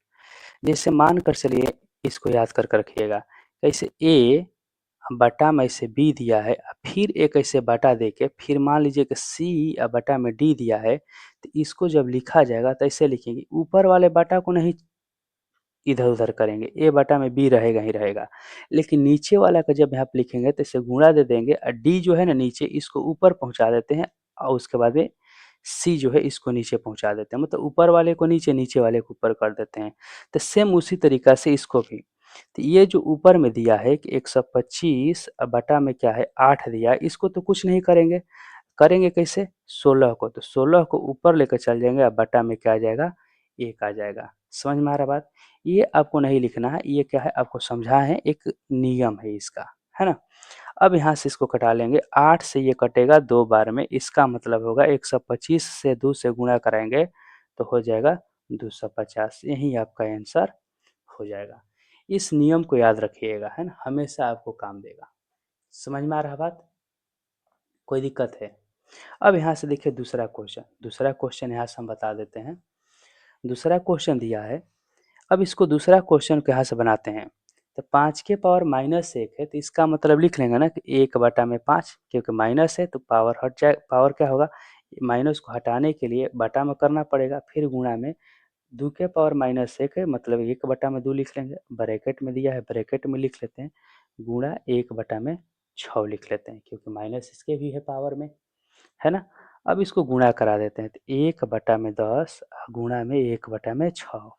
जैसे मान कर चलिए, इसको याद कर रखिएगा, कैसे ए बटा में से बी दिया है, फिर एक ऐसे बटा दे के फिर मान लीजिए कि सी बटा में डी दिया है, तो इसको जब लिखा जाएगा तो ऐसे लिखेंगे, ऊपर वाले बटा को नहीं इधर उधर करेंगे, ए बटा में बी रहेगा ही रहेगा, लेकिन नीचे वाला का जब यहाँ पे लिखेंगे तो इसे गुणा दे देंगे और डी जो है ना नीचे, इसको ऊपर पहुंचा देते हैं और उसके बाद में सी जो है इसको नीचे पहुंचा देते हैं, मतलब ऊपर वाले को नीचे, नीचे वाले को ऊपर कर देते हैं। तो सेम उसी तरीका से इसको भी, तो ये जो ऊपर में दिया है कि 125 बटा में क्या है 8 दिया है, इसको तो कुछ नहीं करेंगे, करेंगे कैसे 16 को, तो 16 को ऊपर लेकर चल जाएंगे और बटा में क्या आ जाएगा 1 आ जाएगा। समझ में आ रहा बात? ये आपको नहीं लिखना है, ये क्या है आपको समझा है, एक नियम है इसका, है ना। अब यहाँ से इसको कटा लेंगे, 8 से ये कटेगा 2 बार में, इसका मतलब होगा 125 से 2 से गुणा कराएंगे तो हो जाएगा 250। यही आपका आंसर हो जाएगा। इस नियम को याद रखिएगा, है ना, हमेशा आपको काम देगा। समझ में आ रहा बात? कोई दिक्कत है? अब यहाँ से देखिए दूसरा क्वेश्चन। दूसरा क्वेश्चन यहाँ से हम बता देते हैं। दूसरा क्वेश्चन दिया है, अब इसको दूसरा क्वेश्चन को यहाँ से बनाते हैं। तो 5 के पावर -1 है, तो इसका मतलब लिख लेंगे ना कि 1 बटा में 5, क्योंकि माइनस है तो पावर हट जाए, पावर क्या होगा, माइनस को हटाने के लिए बटा में करना पड़ेगा, फिर गुणा में 2 के पावर -1 है, मतलब 1 बटा में 2 लिख लेंगे, ब्रैकेट में दिया है ब्रैकेट में लिख लेते हैं, गुणा 1 बटा में 6 लिख लेते हैं, क्योंकि माइनस इसके भी है पावर में, है ना। अब इसको गुणा करा देते हैं, तो 1 बटा में 10 गुणा में 1 बटा में 6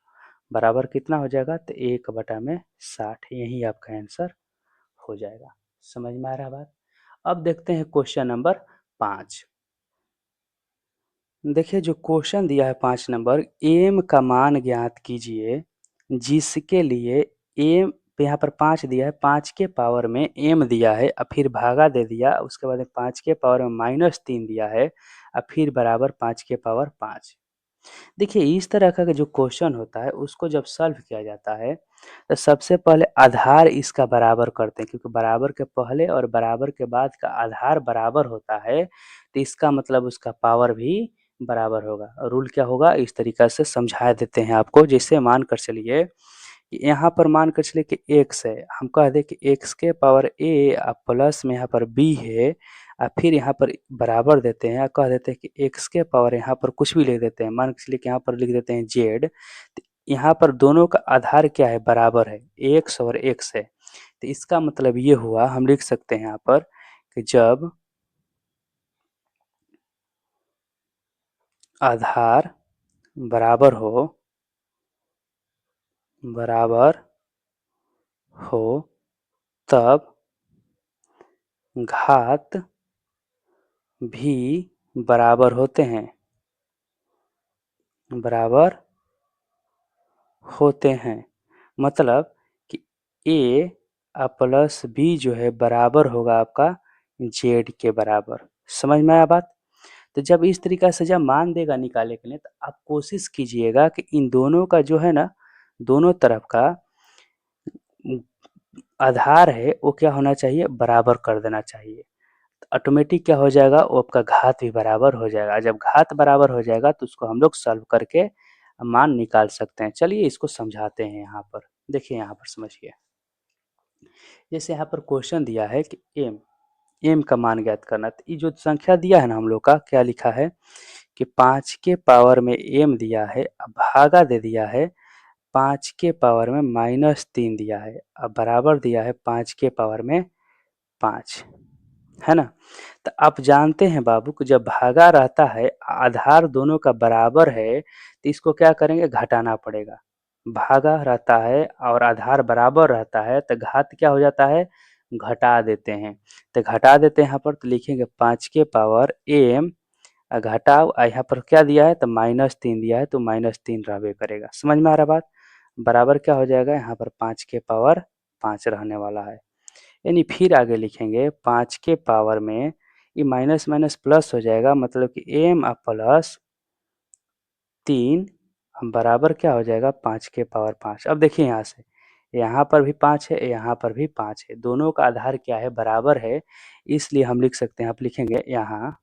बराबर कितना हो जाएगा, तो 1 बटा में 60। यही आपका आंसर हो जाएगा। समझ में आ रहा बात? अब देखते हैं क्वेश्चन नंबर 5। देखिए जो क्वेश्चन दिया है 5 नंबर, एम का मान ज्ञात कीजिए जिसके लिए एम, यहाँ पर 5 दिया है, 5 के पावर में एम दिया है और फिर भागा दे दिया, उसके बाद में 5 के पावर में -3 दिया है और फिर बराबर 5 के पावर 5। देखिए इस तरह का जो क्वेश्चन होता है उसको जब सॉल्व किया जाता है तो सबसे पहले आधार इसका बराबर करते हैं, क्योंकि बराबर के पहले और बराबर के बाद का आधार बराबर होता है, तो इसका मतलब उसका पावर भी बराबर होगा। रूल क्या होगा इस तरीका से समझा देते हैं आपको। जैसे मान कर चलिए कि यहाँ पर मान कर चलिए कि x है, हम कह दें कि x के पावर a प्लस में यहाँ पर b है और फिर यहाँ पर बराबर देते हैं, कह देते हैं कि x के पावर यहाँ पर कुछ भी लिख देते हैं, मान के चलिए कि यहाँ पर लिख देते हैं z। तो यहाँ पर दोनों का आधार क्या है, बराबर है, x और x है। तो इसका मतलब ये हुआ, हम लिख सकते हैं यहाँ पर कि जब आधार बराबर हो तब घात भी बराबर होते हैं, बराबर होते हैं। मतलब कि a प्लस बी जो है बराबर होगा आपका z के बराबर। समझ में आया बात? तो जब इस तरीका से जब मान देगा निकालने के लिए, तो आप कोशिश कीजिएगा कि इन दोनों का जो है ना, दोनों तरफ का आधार है वो क्या होना चाहिए, बराबर कर देना चाहिए। ऑटोमेटिक क्या हो जाएगा, वो आपका घात भी बराबर हो जाएगा। जब घात बराबर हो जाएगा तो उसको हम लोग सॉल्व करके मान निकाल सकते हैं। चलिए इसको समझाते हैं यहाँ पर, देखिए यहाँ पर समझिए। जैसे यहाँ पर क्वेश्चन दिया है कि एम का मान ज्ञात करना। तो ये जो संख्या दिया है ना हम लोग का, क्या लिखा है कि 5 के पावर में एम दिया है, अब भागा दे दिया है 5 के पावर में -3 दिया है, अब बराबर दिया है 5 के पावर में 5, है ना। तो आप जानते हैं बाबू कि जब भागा रहता है, आधार दोनों का बराबर है, तो इसको क्या करेंगे, घटाना पड़ेगा। भागा रहता है और आधार बराबर रहता है तो घात क्या हो जाता है, घटा देते हैं। तो घटा देते हैं यहाँ पर, तो लिखेंगे 5 के पावर एम घटाओ, यहाँ पर क्या दिया है तो -3 दिया है, तो -3 रहबे करेगा। समझ में आ रहा बात? बराबर क्या हो जाएगा, यहाँ पर 5 के पावर 5 रहने वाला है। यानी फिर आगे लिखेंगे 5 के पावर में ये माइनस माइनस प्लस हो जाएगा, मतलब कि एम प्लस 3 बराबर क्या हो जाएगा, 5 के पावर 5। अब देखिए यहाँ से, यहाँ पर भी 5 है, यहाँ पर भी 5 है, दोनों का आधार क्या है, बराबर है। इसलिए हम लिख सकते हैं, आप लिखेंगे यहाँ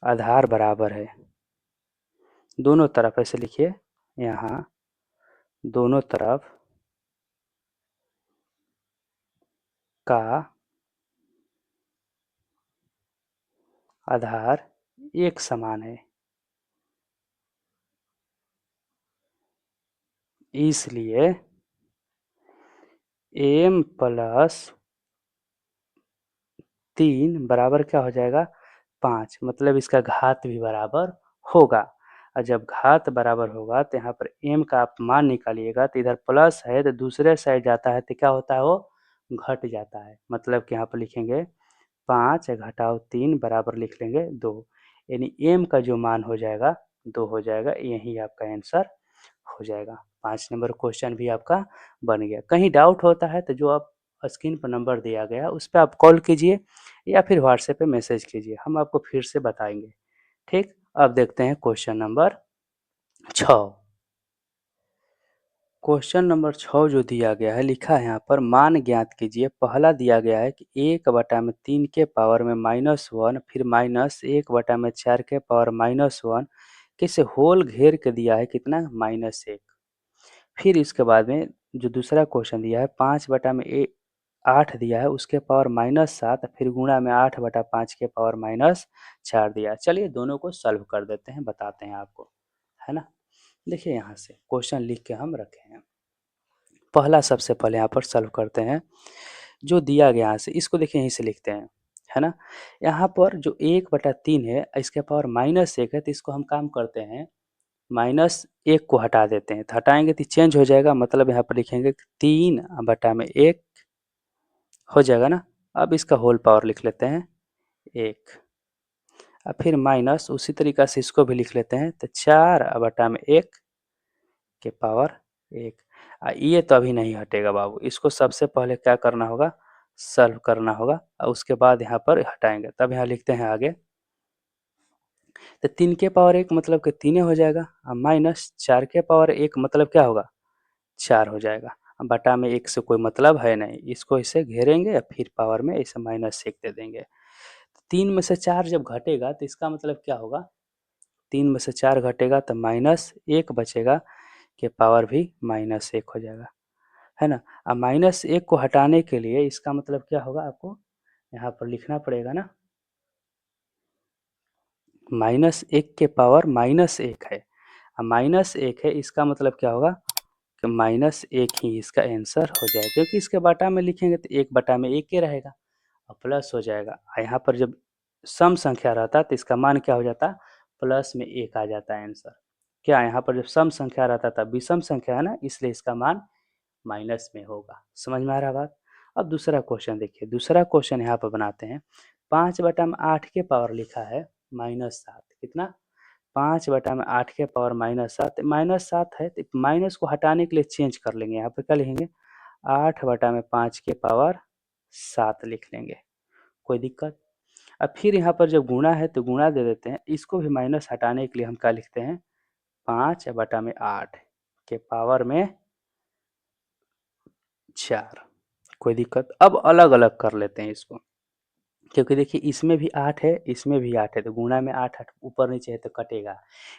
आधार बराबर है, दोनों तरफ ऐसे लिखिए, यहाँ दोनों तरफ का आधार एक समान है, इसलिए एम प्लस 3 बराबर क्या हो जाएगा, 5, मतलब इसका घात भी बराबर होगा। और जब घात बराबर होगा तो यहाँ पर m का आप मान निकालिएगा, तो इधर प्लस है तो दूसरे साइड जाता है तो क्या होता है, वो घट जाता है। मतलब कि यहाँ पर लिखेंगे 5 घटाओ 3 बराबर लिख लेंगे 2, यानी m का जो मान हो जाएगा 2 हो जाएगा। यही आपका आंसर हो जाएगा। 5 नंबर क्वेश्चन भी आपका बन गया। कहीं डाउट होता है तो जो आप स्क्रीन पर नंबर दिया गया उस पर आप कॉल कीजिए या फिर व्हाट्सएप पे मैसेज कीजिए, हम आपको फिर से बताएंगे। ठीक, अब देखते हैं क्वेश्चन नंबर 6। क्वेश्चन नंबर 6 जो दिया गया है, लिखा है यहाँ पर मान ज्ञात कीजिए। पहला दिया गया है कि 1/3 के पावर में -1, फिर -1/4 के पावर -1 किसे होल घेर के दिया है कितना, -1। फिर इसके बाद में जो दूसरा क्वेश्चन दिया है 5/8 दिया है, उसके पावर -7, फिर गुणा में 8/5 के पावर -4 दिया है। चलिए दोनों को सॉल्व कर देते हैं, बताते हैं आपको, है ना। देखिए यहाँ से क्वेश्चन लिख के हम रखे हैं। पहला सबसे पहले यहाँ पर सॉल्व करते हैं, जो दिया गया यहाँ से इसको देखिए, यहीं से लिखते हैं, है ना। यहाँ पर जो 1/3 है, इसके पावर -1 है, तो इसको हम काम करते हैं, -1 को हटा देते हैं, तो हटाएंगे तो चेंज हो जाएगा। मतलब यहाँ पर लिखेंगे 3/1 हो जाएगा ना। अब इसका होल पावर लिख लेते हैं 1, और फिर माइनस उसी तरीका से इसको भी लिख लेते हैं, तो 4/1 के पावर 1। ये तो अभी नहीं हटेगा बाबू, इसको सबसे पहले क्या करना होगा, सॉल्व करना होगा, और उसके बाद यहाँ पर हटाएंगे। तब यहाँ लिखते हैं आगे, तो 3 के पावर 1 मतलब कि 3 हो जाएगा, और माइनस 4 के पावर 1 मतलब क्या होगा, 4 हो जाएगा। अब बटा में 1 से कोई मतलब है नहीं, इसको इसे घेरेंगे फिर पावर में इसे -1 दे देंगे। 3 में से 4 जब घटेगा तो इसका मतलब क्या होगा, 3 में से 4 घटेगा तो -1 बचेगा, के पावर भी -1 हो जाएगा, है ना। अब -1 को हटाने के लिए इसका मतलब क्या होगा, आपको यहाँ पर लिखना पड़ेगा ना, -1 के पावर -1 है। -1 है, इसका मतलब क्या होगा कि -1 ही इसका आंसर हो जाएगा, क्योंकि इसके बटा में लिखेंगे तो 1 बटा में 1 ही रहेगा और प्लस हो जाएगा। यहाँ पर जब सम संख्या रहता है तो इसका मान क्या हो जाता है, प्लस में 1 आ जाता है आंसर। क्या यहाँ पर जब सम संख्या रहता था, विषम संख्या है ना, इसलिए इसका मान माइनस में होगा। समझ में आ रहा बात। अब दूसरा क्वेश्चन देखिए, दूसरा क्वेश्चन यहाँ पर बनाते हैं। 5 बटा में 8 के पावर लिखा है -7, कितना, 5 बटा में 8 के पावर -7, -7 है तो माइनस को हटाने के लिए चेंज कर लेंगे। यहाँ पर क्या लिखेंगे, 8 बटा में 5 के पावर 7 लिख लेंगे, कोई दिक्कत। अब फिर यहाँ पर जब गुणा है तो गुणा दे देते हैं, इसको भी माइनस हटाने के लिए हम क्या लिखते हैं, 5 बटा में 8 के पावर में 4, कोई दिक्कत। अब अलग अलग कर लेते हैं इसको, क्योंकि देखिए इसमें भी 8 है, इसमें भी 8 है, तो गुणा में 8 ऊपर नीचे है तो कटेगा,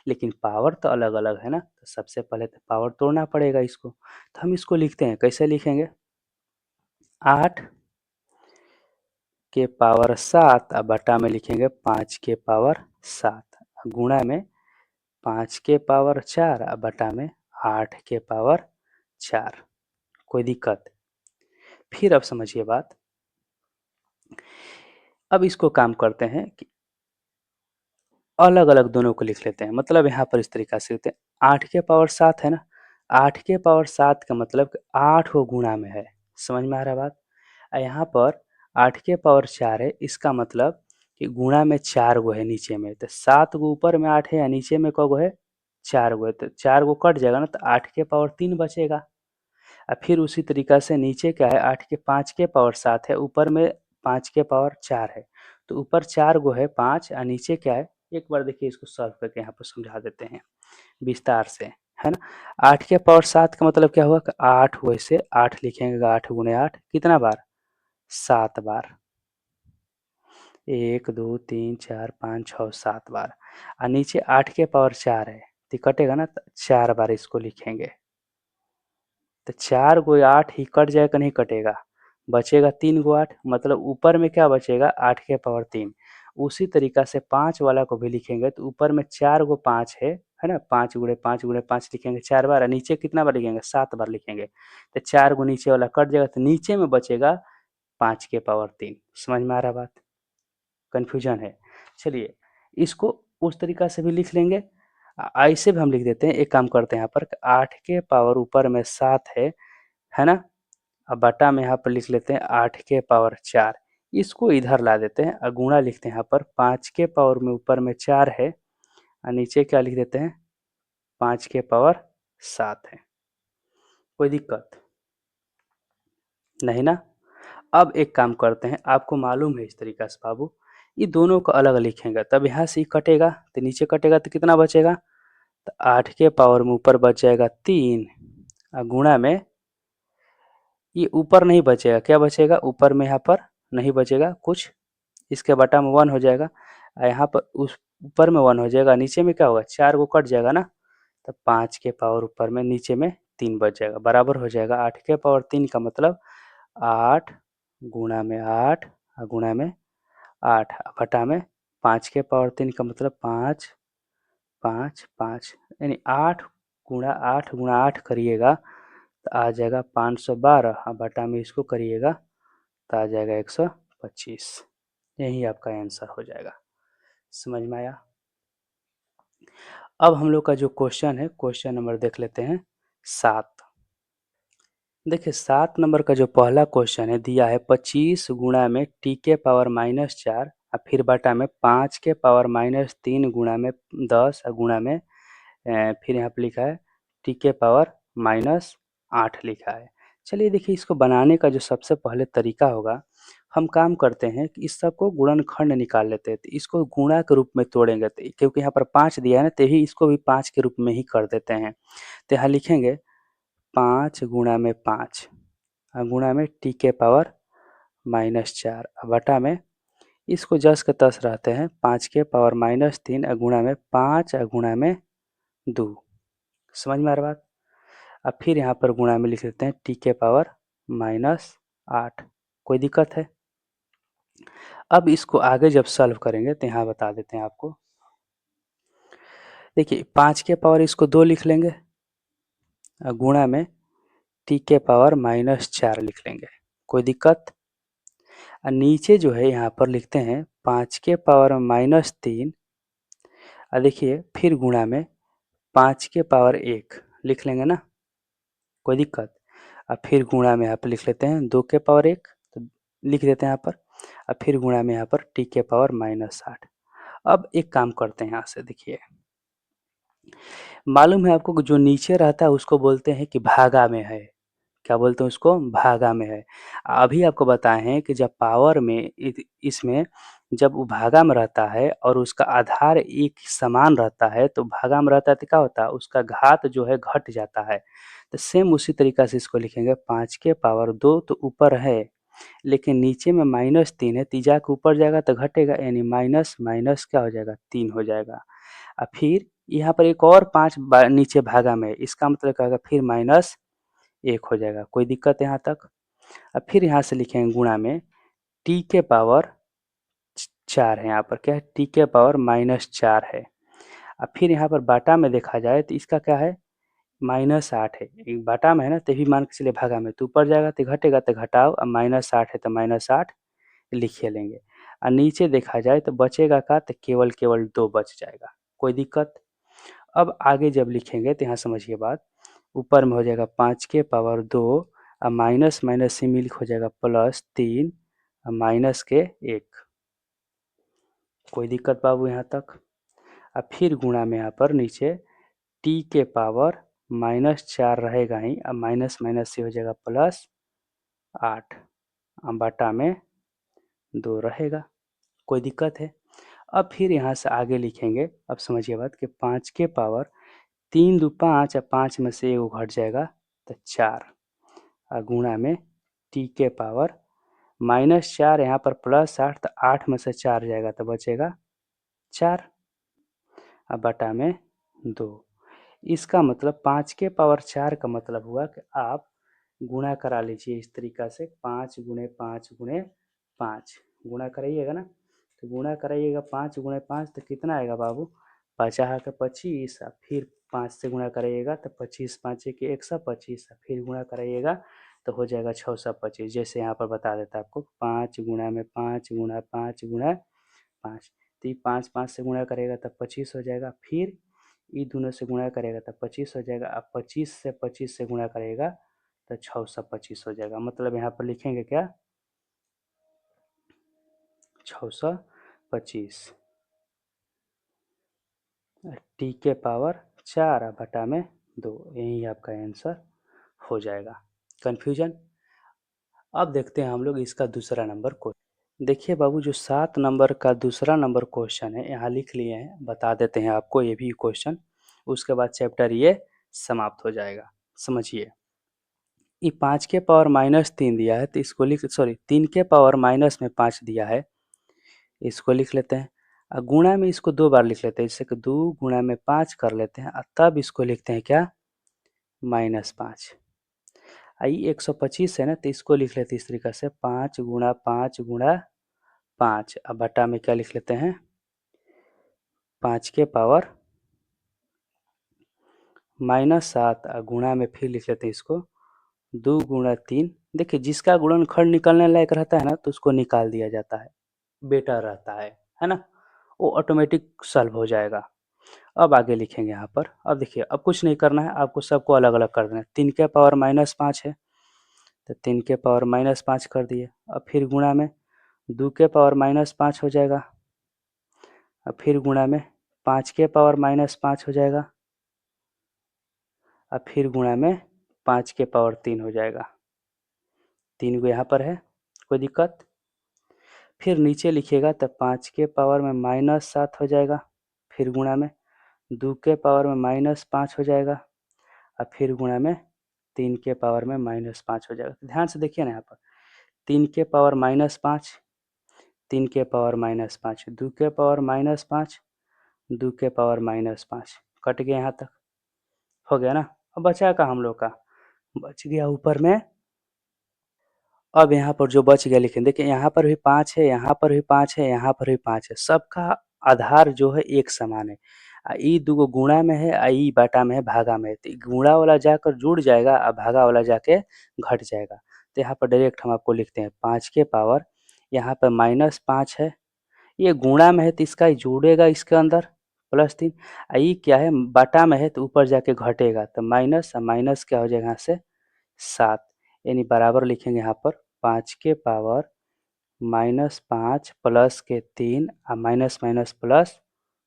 लेकिन पावर तो अलग अलग है ना, तो सबसे पहले तो पावर तोड़ना पड़ेगा इसको। तो हम इसको लिखते हैं, कैसे लिखेंगे, 8 के पावर 7 अब बटा में लिखेंगे 5 के पावर 7, गुणा में 5 के पावर 4 अब बटा में 8 के पावर 4, कोई दिक्कत। फिर अब समझिए बात, अब इसको काम करते हैं कि अलग अलग दोनों को लिख लेते हैं। मतलब यहाँ पर इस तरीका से लिखते हैं, 8 के पावर 7 है ना, 8 के पावर 7 का मतलब 8 को गुणा में है। समझ में आ रहा बात। यहाँ पर 8 के पावर 4 है, इसका मतलब कि गुणा में 4 गो है नीचे में, तो 7 गो ऊपर में 8 है या नीचे में क गो है, 4 गो है, तो 4 गो कट जाएगा ना, तो 8 के पावर 3 बचेगा। और फिर उसी तरीका से नीचे क्या है, 8 के 5 के पावर 7 है, ऊपर में 5 के पावर 4 है, तो ऊपर 4 गो है 5 और नीचे क्या है, एक बार देखिए इसको सॉल्व करके यहाँ पर समझा देते हैं विस्तार से, है ना। 8 के पावर 7 का मतलब क्या हुआ कि 8, वैसे 8 लिखेंगे, 8 गुणे 8 कितना बार, 7 बार, 1 2 3 4 5 6 7 बार। और नीचे 8 के पावर 4 है तो कटेगा ना, तो 4 बार इसको लिखेंगे, तो 4 गो 8 ही कट जाएगा, नहीं कटेगा, बचेगा 3 गो 8, मतलब ऊपर में क्या बचेगा, 8 के पावर 3। उसी तरीका से 5 वाला को भी लिखेंगे तो ऊपर में 4 गो 5 है ना, 5 गुणे 5 गुणे 5 लिखेंगे 4 बार, और नीचे कितना बार लिखेंगे, 7 बार लिखेंगे, तो 4 गो नीचे वाला कट जाएगा, तो नीचे में बचेगा 5 के पावर 3। समझ में आ रहा बात, कन्फ्यूजन है। चलिए इसको उस तरीका से भी लिख लेंगे, ऐसे भी हम लिख देते हैं। एक काम करते हैं, यहाँ पर 8 के पावर ऊपर में 7 है ना, अब बटा में यहाँ पर लिख लेते हैं 8 के पावर 4, इसको इधर ला देते हैं और गुणा लिखते हैं यहाँ पर, 5 के पावर में ऊपर में 4 है और नीचे क्या लिख देते हैं, 5 के पावर 7 है, कोई दिक्कत नहीं ना। अब एक काम करते हैं, आपको मालूम है इस तरीका से बाबू, ये दोनों को अलग लिखेंगे, तब यहाँ से कटेगा तो नीचे कटेगा तो कितना बचेगा, तो 8 के पावर में ऊपर बच जाएगा 3 और गुणा में ये ऊपर नहीं बचेगा, क्या बचेगा, ऊपर में यहाँ पर नहीं बचेगा कुछ, इसके बटा में 1 हो जाएगा, यहाँ पर उस ऊपर में 1 हो जाएगा, नीचे में क्या होगा, 4 को कट जाएगा ना, तो 5 के पावर ऊपर में नीचे में 3 बच जाएगा, बराबर हो जाएगा 8 के पावर 3 का मतलब 8 गुणा में 8 और गुणा में 8 बटा में 5 के पावर 3 का मतलब 5 5 5, यानी 8 गुणा 8 करिएगा तो आ जाएगा 512 और बटा में इसको करिएगा तो आ जाएगा 125, यही आपका आंसर हो जाएगा। समझ में आया। अब हम लोग का जो क्वेश्चन है, क्वेश्चन नंबर देख लेते हैं 7। देखिए 7 नंबर का जो पहला क्वेश्चन है दिया है, 25 गुणा में टी के पावर -4 और फिर बटा में 5 के पावर -3 गुणा में 10 और गुणा में फिर यहाँ पे लिखा है टी के पावर -8 लिखा है। चलिए देखिए इसको बनाने का जो सबसे पहले तरीका होगा, हम काम करते हैं कि इस सब को गुणनखंड निकाल लेते हैं, तो इसको गुणा के रूप में तोड़ेंगे, तो क्योंकि यहाँ पर 5 दिया है ना, तो ही इसको भी 5 के रूप में ही कर देते हैं। तो यहाँ लिखेंगे 5 गुणा में 5 गुणा में टी के पावर -4 बटा में इसको जस के तस रहते हैं 5 के पावर -3 गुणा में 5 गुणा में 2। समझ में आ रहा बात। अब फिर यहाँ पर गुणा में लिख लेते हैं टी के पावर -8, कोई दिक्कत है। अब इसको आगे जब सॉल्व करेंगे तो यहाँ बता देते हैं आपको। देखिए 5 के पावर इसको 2 लिख लेंगे, गुणा में टी के पावर -4 लिख लेंगे, कोई दिक्कत? नीचे जो है यहाँ पर लिखते हैं 5 के पावर -3, देखिए फिर गुणा में 5 के पावर 1 लिख लेंगे ना, कोई दिक्कत? फिर गुणा में यहाँ पर लिख लेते हैं 2 के पावर 1, तो लिख देते हैं यहाँ पर, फिर गुणा में यहाँ पर टी के पावर -8। अब एक काम करते हैं यहाँ से, देखिए मालूम है आपको कि जो नीचे रहता है उसको बोलते हैं कि भागा में है। क्या बोलते हैं उसको? भागा में है। अभी आपको बताए हैं कि जब पावर में इसमें जब वो भागा में रहता है और उसका आधार एक समान रहता है तो भागा में रहता है तो क्या होता है, उसका घात जो है घट जाता है। तो सेम उसी तरीका से इसको लिखेंगे 5 के पावर 2 तो ऊपर है, लेकिन नीचे में -3 है, तीजा के ऊपर जाएगा तो घटेगा, यानी माइनस माइनस क्या हो जाएगा, 3 हो जाएगा। फिर यहाँ पर एक और 5 नीचे भागा में है, इसका मतलब क्या होगा, फिर -1 हो जाएगा, कोई दिक्कत है यहाँ तक? अब फिर यहाँ से लिखेंगे गुणा में टी के पावर 4 है, यहाँ पर क्या है, टी के पावर -4 है। अब फिर यहाँ पर बाटा में देखा जाए तो इसका क्या है, -8 है, एक बाटा में है ना, तभी मान के चलिए भागा में, तो ऊपर जाएगा तो घटेगा तो घटाओ, अब -8 है तो -8 लिखे लेंगे। नीचे देखा जाए तो बचेगा का, तो केवल केवल 2 बच जाएगा, कोई दिक्कत? अब आगे जब लिखेंगे तो यहाँ समझिए बात, ऊपर में हो जाएगा 5 के पावर 2 और माइनस माइनस से मिल हो जाएगा +3 और माइनस के 1, कोई दिक्कत बाबू यहाँ तक? अब फिर गुणा में यहाँ पर नीचे टी के पावर -4 रहेगा ही, अब माइनस माइनस से हो जाएगा +8, बटा में 2 रहेगा, कोई दिक्कत है? अब फिर यहाँ से आगे लिखेंगे, अब समझिए बात कि 5 के पावर 3 दू 5 और 5 में से एगो घट जाएगा तो 4, और गुणा में टी के पावर -4 यहाँ पर +8, तो 8 में से 4 जाएगा तो बचेगा 4, और बटा में 2। इसका मतलब 5 के पावर 4 का मतलब हुआ कि आप गुणा करा लीजिए इस तरीका से, 5 गुणे 5 गुणे 5 गुणा कराइएगा ना, तो गुणा कराइएगा 5 गुणे 5 तो कितना आएगा बाबू, 50 का 25, फिर 5 से गुणा कराइएगा तो 25 5 के 125, फिर गुणा कराइएगा तो हो जाएगा 625। जैसे यहाँ पर बता देता है आपको, 5 गुणा में 5 गुणा 5 गुणा 5, तो ये 5 5 से गुणा करेगा तब 25 हो जाएगा, फिर ये दोनों से गुणा करेगा तब 25 हो जाएगा, अब 25 से गुणा करेगा तो 625 हो जाएगा। मतलब यहाँ पर लिखेंगे क्या, 625 टी के पावर 4 बटा में 2, यही आपका आंसर हो जाएगा। कन्फ्यूजन? अब देखते हैं हम लोग इसका दूसरा नंबर क्वेश्चन। देखिए बाबू, जो 7 नंबर का दूसरा नंबर क्वेश्चन है यहाँ लिख लिए हैं, बता देते हैं आपको ये भी क्वेश्चन, उसके बाद चैप्टर ये समाप्त हो जाएगा। समझिए, ये 5 के पावर -3 दिया है तो इसको लिख, सॉरी 3 के पावर माइनस में 5 दिया है, इसको लिख लेते हैं, और गुणा में इसको 2 बार लिख लेते हैं, जैसे कि 2 गुणा में 5 कर लेते हैं, और तब इसको लिखते हैं क्या, -5। आई 125 है ना, तो इसको लिख लेते हैं इस तरीके से, 5 गुणा 5 गुणा 5, अब बटा में क्या लिख लेते हैं, 5 के पावर -7, और गुणा में फिर लिख लेते हैं इसको 2 गुणा 3। देखिए जिसका गुणनखंड निकलने लायक रहता है ना तो उसको निकाल दिया जाता है, बेटर रहता है ना, वो ऑटोमेटिक सॉल्व हो जाएगा। अब आगे लिखेंगे यहाँ पर, अब देखिए अब कुछ नहीं करना है आपको, सबको अलग अलग कर देना है। 3 के पावर -5 है तो 3 के पावर -5 कर दिए, अब फिर गुणा में 2 के पावर -5 हो जाएगा, अब फिर गुणा में 5 के पावर -5 हो जाएगा, अब फिर गुणा में 5 के पावर 3 हो जाएगा, 3 को यहाँ पर है, कोई दिक्कत? फिर नीचे लिखिएगा तब 5 के पावर में -7 हो जाएगा, फिर गुणा में 2 के पावर में -5 हो जाएगा, और फिर गुणा में 3 के पावर में -5 हो जाएगा। ध्यान से देखिए ना यहाँ पर, 3 के पावर -5, 3 के पावर -5, 2 के पावर -5, 2 के पावर -5, कट गया यहाँ तक, हो गया ना। अब बचा का हम लोग का, बच गया ऊपर में अब यहाँ पर जो बच गया लिखेंगे, देखिए यहाँ पर भी 5 है, यहाँ पर भी 5 है, यहाँ पर भी 5 है, सबका आधार जो है एक समान है। ई दुगो गुणा में है, ई बाटा में है, भागा में है, तो गुणा वाला जाकर जुड़ जाएगा और भागा वाला जाके घट जाएगा। तो यहाँ पर डायरेक्ट हम आपको लिखते हैं 5 के पावर, यहाँ पर -5 है, ये गुणा में है तो इसका ही जुड़ेगा इसके अंदर +3, ई क्या है बाटा में है तो ऊपर जाके घटेगा, तो माइनस और माइनस क्या हो जाएगा यहाँ से 7, यानी बराबर लिखेंगे यहाँ पर 5 के पावर -5 प्लस के 3 और माइनस माइनस प्लस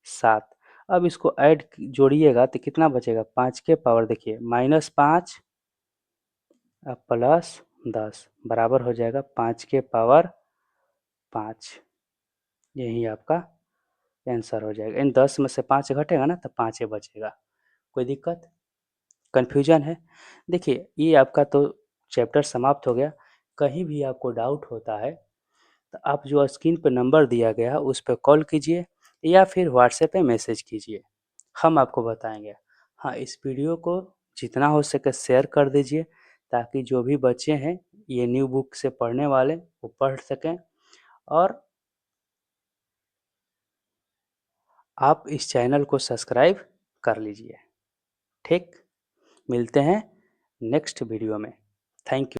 7। अब इसको ऐड जोड़िएगा तो कितना बचेगा, 5 के पावर देखिए -5 प्लस 10 बराबर हो जाएगा 5 के पावर 5। यही आपका आंसर हो जाएगा। इन 10 में से 5 घटेगा ना तो 5 ही बचेगा। कोई दिक्कत, कन्फ्यूजन है? देखिए ये आपका तो चैप्टर समाप्त हो गया। कहीं भी आपको डाउट होता है तो आप जो स्क्रीन पे नंबर दिया गया है उस पे कॉल कीजिए या फिर व्हाट्सएप पे मैसेज कीजिए, हम आपको बताएंगे। हाँ, इस वीडियो को जितना हो सके शेयर कर दीजिए ताकि जो भी बच्चे हैं ये न्यू बुक से पढ़ने वाले वो पढ़ सकें, और आप इस चैनल को सब्सक्राइब कर लीजिए। ठीक, मिलते हैं नेक्स्ट वीडियो में। Thank you.